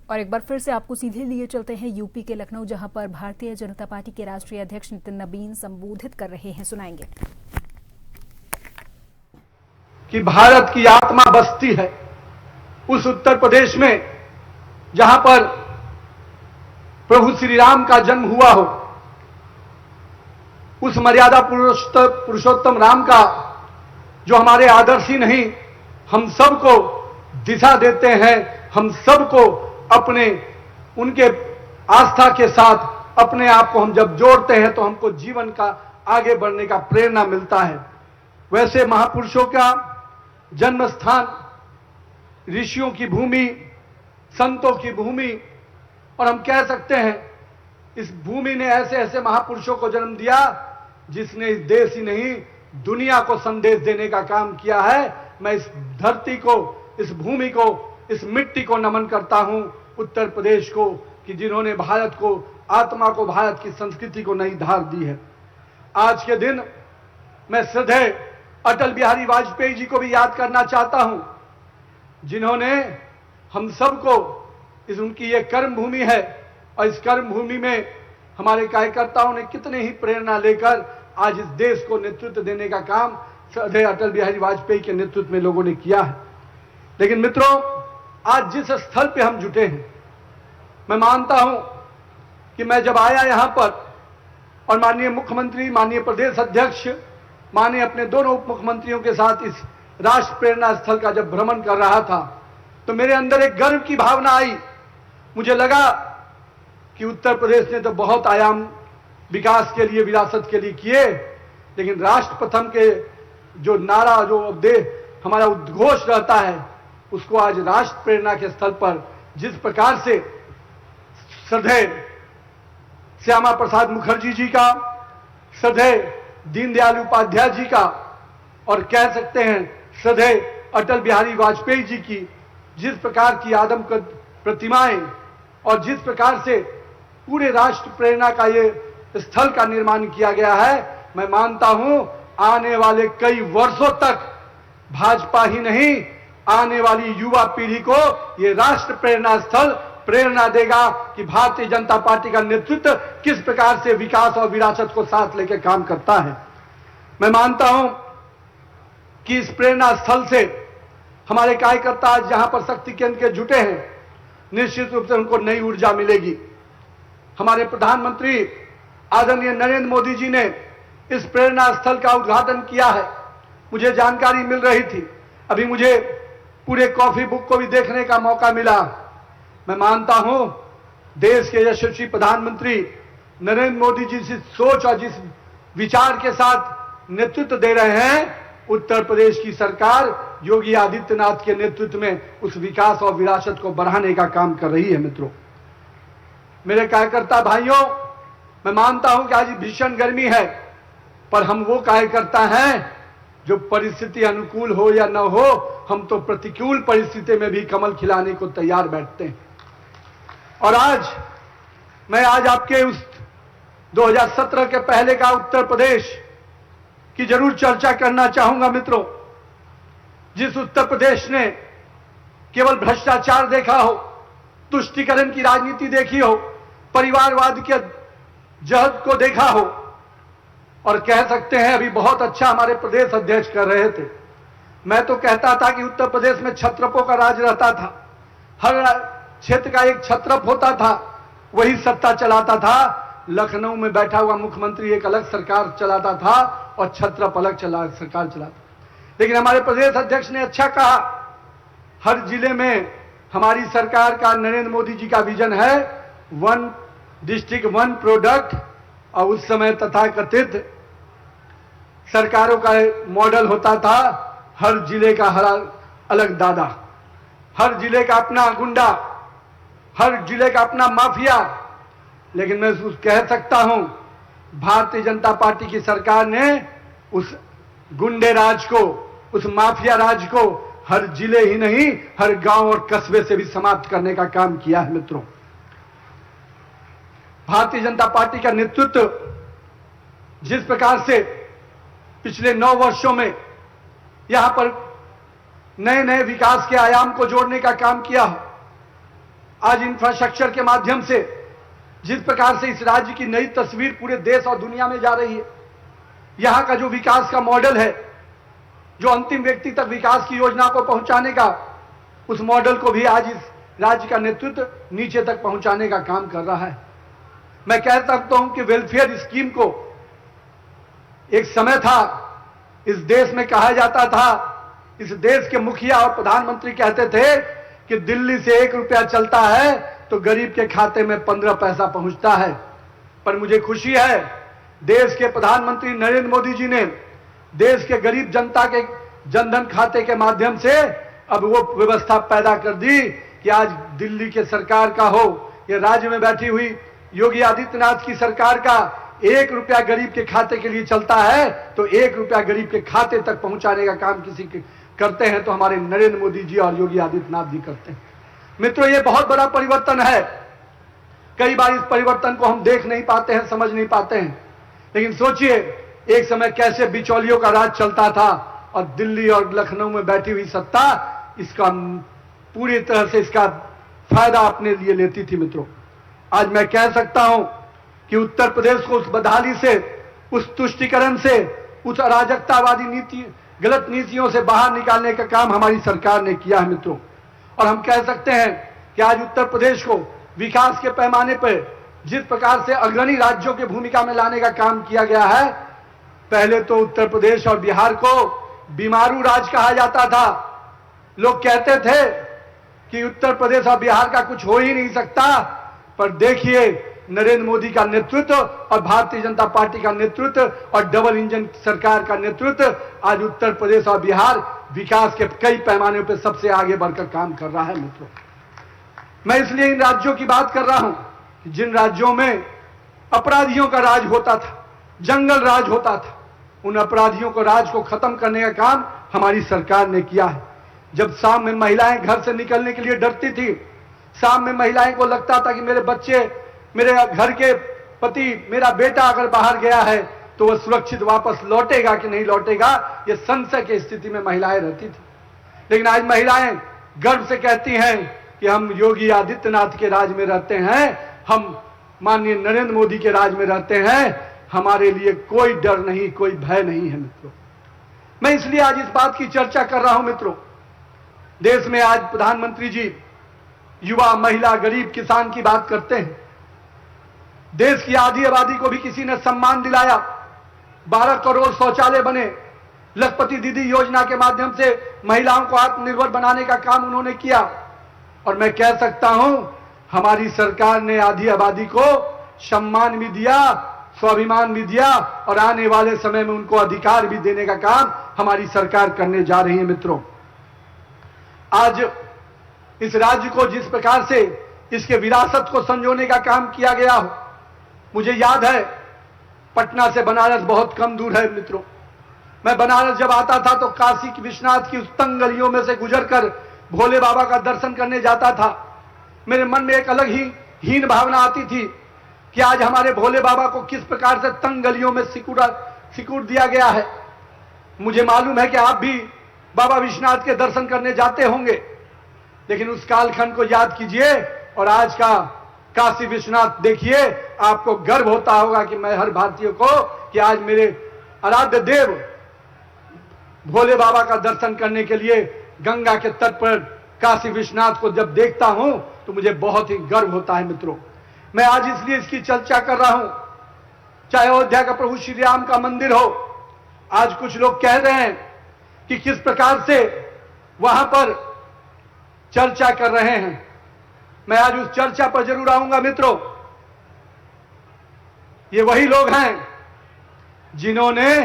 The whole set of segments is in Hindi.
और एक बार फिर से आपको सीधे लिए चलते हैं यूपी के लखनऊ, जहां पर भारतीय जनता पार्टी के राष्ट्रीय अध्यक्ष नितिन नबीन संबोधित कर रहे हैं। सुनाएंगे कि भारत की आत्मा बसती है उस उत्तर प्रदेश में जहां पर प्रभु श्री राम का जन्म हुआ हो, उस मर्यादा पुरुषोत्तम राम का जो हमारे आदर्श ही नहीं हम सबको दिशा देते हैं, हम सबको अपने उनके आस्था के साथ अपने आप को हम जब जोड़ते हैं तो हमको जीवन का आगे बढ़ने का प्रेरणा मिलता है। वैसे महापुरुषों का जन्म स्थान, ऋषियों की भूमि, संतों की भूमि, और हम कह सकते हैं इस भूमि ने ऐसे ऐसे महापुरुषों को जन्म दिया जिसने इस देश ही नहीं दुनिया को संदेश देने का काम किया है। मैं इस धरती को, इस भूमि को, इस मिट्टी को नमन करता हूं, उत्तर प्रदेश को, कि जिन्होंने भारत को, आत्मा को, भारत की संस्कृति को नई धार दी है। आज के दिन मैं श्रद्धेय अटल बिहारी वाजपेयी जी को भी याद करना चाहता हूं, जिन्होंने हम सबको, इस उनकी ये कर्म भूमि है और इस कर्म भूमि में हमारे कार्यकर्ताओं ने कितने ही प्रेरणा लेकर आज इस देश को नेतृत्व देने का काम श्रद्धेय अटल बिहारी वाजपेयी के नेतृत्व में लोगों ने किया है। लेकिन मित्रों, आज जिस स्थल पे हम जुटे हैं, मैं मानता हूं कि मैं जब आया यहां पर और माननीय मुख्यमंत्री, माननीय प्रदेश अध्यक्ष, माननीय अपने दोनों उप मुख्यमंत्रियों के साथ इस राष्ट्र प्रेरणा स्थल का जब भ्रमण कर रहा था तो मेरे अंदर एक गर्व की भावना आई। मुझे लगा कि उत्तर प्रदेश ने तो बहुत आयाम विकास के लिए, विरासत के लिए किए, लेकिन राष्ट्र प्रथम के जो नारा, जो हमारा उद्घोष रहता है, उसको आज राष्ट्र प्रेरणा के स्थल पर जिस प्रकार से श्रद्धेय श्यामा प्रसाद मुखर्जी जी का, श्रद्धेय दीनदयाल उपाध्याय जी का, और कह सकते हैं श्रद्धेय अटल बिहारी वाजपेयी जी की जिस प्रकार की आदमकद प्रतिमाएं और जिस प्रकार से पूरे राष्ट्र प्रेरणा का ये स्थल का निर्माण किया गया है, मैं मानता हूं आने वाले कई वर्षों तक भाजपा ही नहीं, आने वाली युवा पीढ़ी को ये राष्ट्र प्रेरणा स्थल प्रेरणा देगा कि भारतीय जनता पार्टी का नेतृत्व किस प्रकार से विकास और विरासत को साथ लेकर काम करता है। मैं मानता हूं कि इस प्रेरणा स्थल से हमारे कार्यकर्ता आज जहां पर शक्ति केंद्र के जुटे हैं, निश्चित रूप से उनको नई ऊर्जा मिलेगी। हमारे प्रधानमंत्री आदरणीय नरेंद्र मोदी जी ने इस प्रेरणा स्थल का उद्घाटन किया है। मुझे जानकारी मिल रही थी, अभी मुझे पूरे कॉफी बुक को भी देखने का मौका मिला। मैं मानता हूं देश के यशस्वी प्रधानमंत्री नरेंद्र मोदी जी जिस सोच और जिस विचार के साथ नेतृत्व दे रहे हैं, उत्तर प्रदेश की सरकार योगी आदित्यनाथ के नेतृत्व में उस विकास और विरासत को बढ़ाने का काम कर रही है। मित्रों, मेरे कार्यकर्ता भाइयों, मैं मानता हूं कि आज भीषण गर्मी है, पर हम वो कार्यकर्ता हैं जो परिस्थिति अनुकूल हो या न हो, हम तो प्रतिकूल परिस्थिति में भी कमल खिलाने को तैयार बैठते हैं। और मैं आज आपके उस 2017 के पहले का उत्तर प्रदेश की जरूर चर्चा करना चाहूंगा। मित्रों, जिस उत्तर प्रदेश ने केवल भ्रष्टाचार देखा हो, तुष्टीकरण की राजनीति देखी हो, परिवारवाद के जहद को देखा हो, और कह सकते हैं अभी बहुत अच्छा हमारे प्रदेश अध्यक्ष कर रहे थे। मैं तो कहता था कि उत्तर प्रदेश में छत्रपों का राज रहता था, हर क्षेत्र का एक छत्रप होता था, वही सत्ता चलाता था। लखनऊ में बैठा हुआ मुख्यमंत्री एक अलग सरकार चलाता था और छत्रप अलग सरकार चलाता। लेकिन हमारे प्रदेश अध्यक्ष ने अच्छा कहा, हर जिले में हमारी सरकार का, नरेंद्र मोदी जी का विजन है 1 डिस्ट्रिक्ट 1 प्रोडक्ट, और उस समय तथाकथित सरकारों का मॉडल होता था हर जिले का हर अलग दादा, हर जिले का अपना गुंडा, हर जिले का अपना माफिया। लेकिन मैं कह सकता हूं भारतीय जनता पार्टी की सरकार ने उस गुंडे राज को, उस माफिया राज को हर जिले ही नहीं, हर गांव और कस्बे से भी समाप्त करने का काम किया है। मित्रों, भारतीय जनता पार्टी का नेतृत्व जिस प्रकार से पिछले 9 वर्षों में यहां पर नए नए विकास के आयाम को जोड़ने का काम किया, आज इंफ्रास्ट्रक्चर के माध्यम से जिस प्रकार से इस राज्य की नई तस्वीर पूरे देश और दुनिया में जा रही है, यहां का जो विकास का मॉडल है, जो अंतिम व्यक्ति तक विकास की योजना को पहुंचाने का, उस मॉडल को भी आज इस राज्य का नेतृत्व नीचे तक पहुंचाने का काम कर रहा है। मैं कह सकता हूं कि वेलफेयर स्कीम को एक समय था, इस देश में कहा जाता था, इस देश के मुखिया और प्रधानमंत्री कहते थे कि दिल्ली से 1 रुपया चलता है तो गरीब के खाते में 15 पैसा पहुंचता है। पर मुझे खुशी है, देश के प्रधानमंत्री नरेंद्र मोदी जी ने देश के गरीब जनता के जनधन खाते के माध्यम से अब वो व्यवस्था पैदा कर दी कि आज दिल्ली के सरकार का हो या राज्य में बैठी हुई योगी आदित्यनाथ की सरकार का 1 रुपया गरीब के खाते के लिए चलता है तो 1 रुपया गरीब के खाते तक पहुंचाने का काम किसी के करते हैं तो हमारे नरेंद्र मोदी जी और योगी आदित्यनाथ जी करते हैं। मित्रों, ये बहुत बड़ा परिवर्तन है। कई बार इस परिवर्तन को हम देख नहीं पाते हैं, समझ नहीं पाते हैं, लेकिन सोचिए एक समय कैसे बिचौलियों का राज चलता था और दिल्ली और लखनऊ में बैठी हुई सत्ता इसका पूरी तरह से इसका फायदा अपने लिए लेती थी। मित्रों, आज मैं कह सकता हूं कि उत्तर प्रदेश को उस बदहाली से, उस तुष्टीकरण से, उस अराजकतावादी नीति, गलत नीतियों से बाहर निकालने का काम हमारी सरकार ने किया है। मित्रों, और हम कह सकते हैं कि आज उत्तर प्रदेश को विकास के पैमाने पर जिस प्रकार से अग्रणी राज्यों की भूमिका में लाने का काम किया गया है, पहले तो उत्तर प्रदेश और बिहार को बीमारू राज्य कहा जाता था। लोग कहते थे कि उत्तर प्रदेश और बिहार का कुछ हो ही नहीं सकता, पर देखिए नरेंद्र मोदी का नेतृत्व और भारतीय जनता पार्टी का नेतृत्व और डबल इंजन सरकार का नेतृत्व आज उत्तर प्रदेश और बिहार विकास के कई पैमाने पर सबसे आगे बढ़कर काम कर रहा है। मित्रों, मैं इसलिए इन राज्यों की बात कर रहा हूं कि जिन राज्यों में अपराधियों का राज होता था, जंगल राज होता था, उन अपराधियों को राज को खत्म करने का काम हमारी सरकार ने किया है। जब शाम में महिलाएं घर से निकलने के लिए डरती थी, शाम में महिलाएं को लगता था कि मेरे बच्चे, मेरे घर के पति, मेरा बेटा अगर बाहर गया है तो वह सुरक्षित वापस लौटेगा कि नहीं लौटेगा, यह संशय की स्थिति में महिलाएं रहती थी। लेकिन आज महिलाएं गर्व से कहती हैं कि हम योगी आदित्यनाथ के राज में रहते हैं, हम माननीय नरेंद्र मोदी के राज में रहते हैं, हमारे लिए कोई डर नहीं, कोई भय नहीं है। मित्रों, मैं इसलिए आज इस बात की चर्चा कर रहा हूं। मित्रों, देश में आज प्रधानमंत्री जी युवा, महिला, गरीब, किसान की बात करते हैं। देश की आधी आबादी को भी किसी ने सम्मान दिलाया, 12 करोड़ शौचालय बने, लखपति दीदी योजना के माध्यम से महिलाओं को आत्मनिर्भर बनाने का काम उन्होंने किया। और मैं कह सकता हूं हमारी सरकार ने आधी आबादी को सम्मान भी दिया, स्वाभिमान भी दिया और आने वाले समय में उनको अधिकार भी देने का काम हमारी सरकार करने जा रही है। मित्रों, आज इस राज्य को जिस प्रकार से इसके विरासत को संजोने का काम किया गया हो, मुझे याद है पटना से बनारस बहुत कम दूर है। मित्रों, मैं बनारस जब आता था तो काशी विश्वनाथ की उस तंग गलियों में से गुजरकर भोले बाबा का दर्शन करने जाता था। मेरे मन में एक अलग ही हीन भावना आती थी कि आज हमारे भोले बाबा को किस प्रकार से तंग गलियों में सिकुड़ दिया गया है। मुझे मालूम है कि आप भी बाबा विश्वनाथ के दर्शन करने जाते होंगे, लेकिन उस कालखंड को याद कीजिए और आज का काशी विश्वनाथ देखिए, आपको गर्व होता होगा कि मैं हर भारतीय को कि आज मेरे आराध्य देव भोले बाबा का दर्शन करने के लिए गंगा के तट पर काशी विश्वनाथ को जब देखता हूं तो मुझे बहुत ही गर्व होता है। मित्रों, मैं आज इसलिए इसकी चर्चा कर रहा हूं, चाहे अयोध्या का प्रभु श्री राम का मंदिर हो। आज कुछ लोग कह रहे हैं कि किस प्रकार से वहां पर चर्चा कर रहे हैं, मैं आज उस चर्चा पर जरूर आऊंगा। मित्रों, ये वही लोग हैं जिन्होंने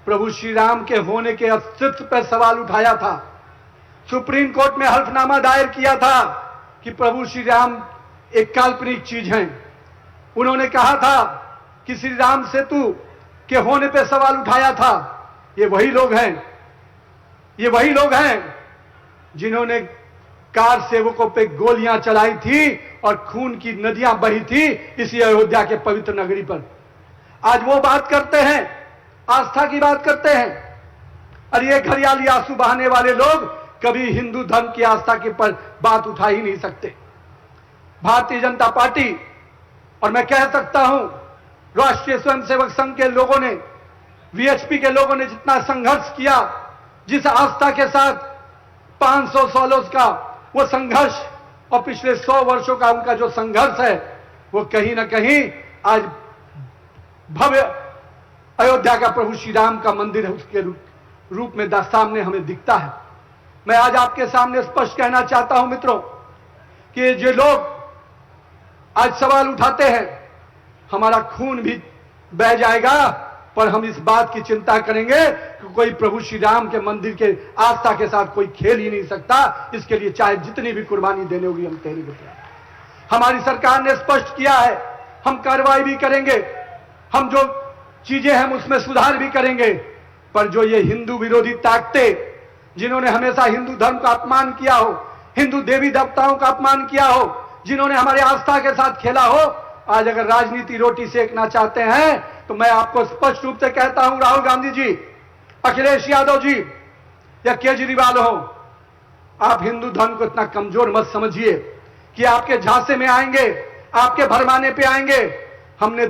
प्रभु श्री राम के होने के अस्तित्व पर सवाल उठाया था, सुप्रीम कोर्ट में हल्फनामा दायर किया था कि प्रभु श्री राम एक काल्पनिक चीज हैं। उन्होंने कहा था कि श्री राम सेतु के होने पर सवाल उठाया था। ये वही लोग हैं, ये वही लोग हैं जिन्होंने कार सेवकों पे गोलियां चलाई थी और खून की नदियां बही थी इसी अयोध्या के पवित्र नगरी पर। आज वो बात करते हैं, आस्था की बात करते हैं, और ये घड़ियाली आंसू बहाने वाले लोग कभी हिंदू धर्म की आस्था के पर बात उठा ही नहीं सकते। भारतीय जनता पार्टी और मैं कह सकता हूं राष्ट्रीय स्वयंसेवक संघ के लोगों ने, वीएचपी के लोगों ने जितना संघर्ष किया, जिस आस्था के साथ 500 सालों का वो संघर्ष और पिछले 100 वर्षों का उनका जो संघर्ष है, वो कहीं ना कहीं आज भव्य अयोध्या का प्रभु श्री राम का मंदिर है, उसके रूप में सामने हमें दिखता है। मैं आज आपके सामने स्पष्ट कहना चाहता हूं मित्रों कि जो लोग आज सवाल उठाते हैं, हमारा खून भी बह जाएगा, पर हम इस बात की चिंता करेंगे कि कोई प्रभु श्री राम के मंदिर के आस्था के साथ कोई खेल ही नहीं सकता। इसके लिए चाहे जितनी भी कुर्बानी देनी होगी हम तैयारी करते हैं। हमारी सरकार ने स्पष्ट किया है, हम कार्रवाई भी करेंगे, हम जो चीजें हम उसमें सुधार भी करेंगे, पर जो ये हिंदू विरोधी ताकतें, जिन्होंने हमेशा हिंदू धर्म का अपमान किया हो, हिंदू देवी देवताओं का अपमान किया हो, जिन्होंने हमारे आस्था के साथ खेला हो, आज अगर राजनीति रोटी सेकना चाहते हैं तो मैं आपको स्पष्ट रूप से कहता हूं, राहुल गांधी जी, अखिलेश यादव जी या केजरीवाल हो, आप हिंदू धर्म को इतना कमजोर मत समझिए कि आपके झांसे में आएंगे, आपके भरमाने पे आएंगे। हमने